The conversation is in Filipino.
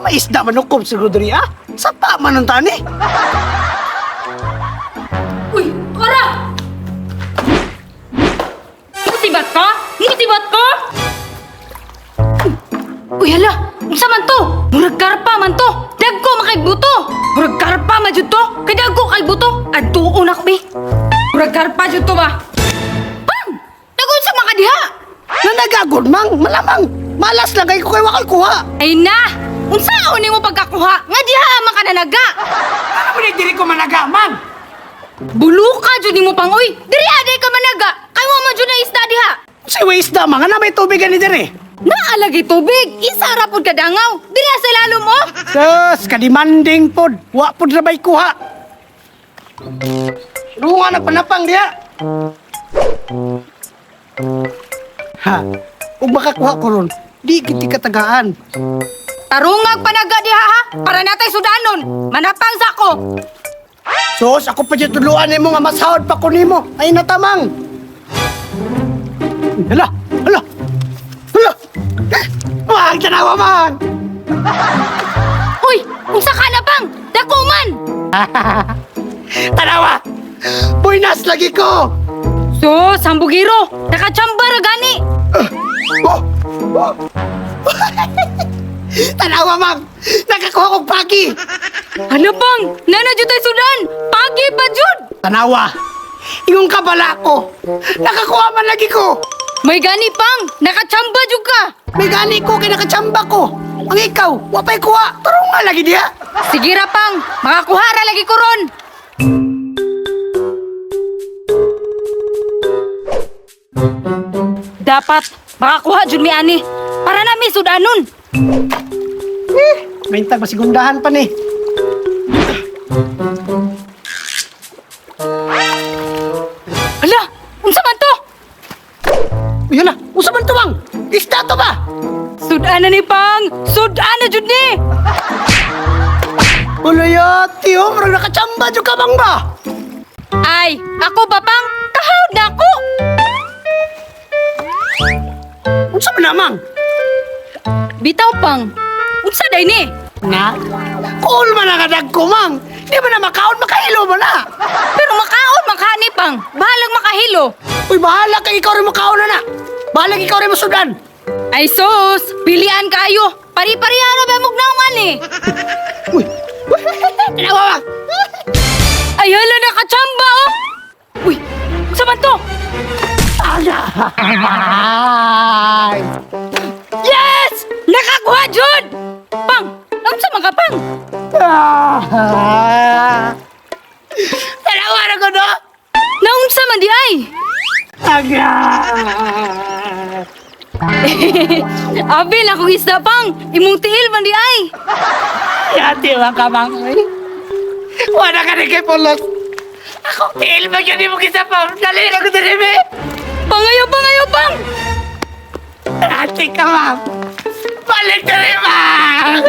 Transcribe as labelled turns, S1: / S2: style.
S1: May isda manukob siguro diri ah. Sapa man ang tani.
S2: Uy, ora! Mutibat ka? Mutibat ka? Uy, hala! Unsa man to? Murag karpa man to! Dagko makay buto! Murag karpa man jud to! Kay dagko kay buto! Adtuon ako, be! Murag karpa jud to ba? Pang! Dagon sa makadiha!
S1: Nanagagod mang, malamang. Malas lang kay ko kay wakay kuha.
S2: Ay na! Unsaon nimo pagkakuha? Nga diha man ka nanaga!
S1: Ano mo diri ko managa man?
S2: Buluka jud nimo pang uy! Diri aday ka managa! Kay wa man jud na isda diha!
S1: Si way isda mga na may tubig ani diri.
S2: Naalagi tubig! Isa ra pud ka dangaw! Diri sa ilalom mo!
S1: Sus, kadimanding pod. Wa pod na bay kuha. Lunga na panapang diha. Ha, ug makakuha ko ron. Di kiti katagaan.
S2: Tarungag panaga diha ha! Para natay sudanon! Manapang sa ko!
S1: Sus, ako pa dyan tuluan mo nga masahod pa ko nimo. Ay natamang. Hala, hala. Hala. Wag tanawa man.
S2: Uy! Unsa ka na pang? Dako man!
S1: Tanawa. Buinas lagi ko.
S2: Sus, hambugiro! Nakachamba ra gani!
S1: Oh, oh. Tanawa, ma'am. Nakakuha kong pagi.
S2: Ano pang? Nana jud tay sudan! Pagi pa jud!
S1: Tanawa. Yung kabala ko. Nakakuha man lagi ko.
S2: May gani pang! Nakachamba jud ka!
S1: May gani ko kay nakachamba ko. Ang ikaw, wapay kuha. Tarong nga lagi diya.
S2: Sige ra pang! Makakuha ra lagi ko ron! Dapat makakuha jud mi ani para na mi sudanon.
S1: May intag masigundahan pa ni.
S2: Hala, unsa man to?
S1: Uy, hala. Usa man to, bang? Isda to ba?
S2: Sudana ni pang, sudana jud ni.
S1: Ulayati, oh. Marang nakachamba dyan ka bang ba?
S2: Ay, ako ba pang? Kahawd na ako.
S1: Unsa man namang?
S2: Bitaw pang. Unsa day ni?
S1: Na? Cool man ang adag ko, mang. Di ba na makaon, makahilo mo na.
S2: Pero makaon makani pang. Bahalag makahilo.
S1: Uy, bahala kay ikaw rin makaon na. Bahala kay ikaw rin masudan.
S2: Ay sus, pilian kayo. Pari-parihan na ba mugnaungan eh.
S1: Uy, tinawa, mang.
S2: Ay hala, nakachamba oh. Uy, unsa man to?
S1: Ay!
S2: Yes! Nakakuha jud! Pang, unsa man ka pang?
S1: Tinawa na ko, no?
S2: Naunsa man di ay?
S1: Aga!
S2: Abi na kong isda pang. Imong tiil man di ay.
S1: Yati, mga kamang. Wala ka rin kay Polos. Ako, ilmag yun yung isa pa. Dali na ko din, eh.
S2: Pangayo pang.
S1: Ate ka, ma'am. Balik na rin, ma'am.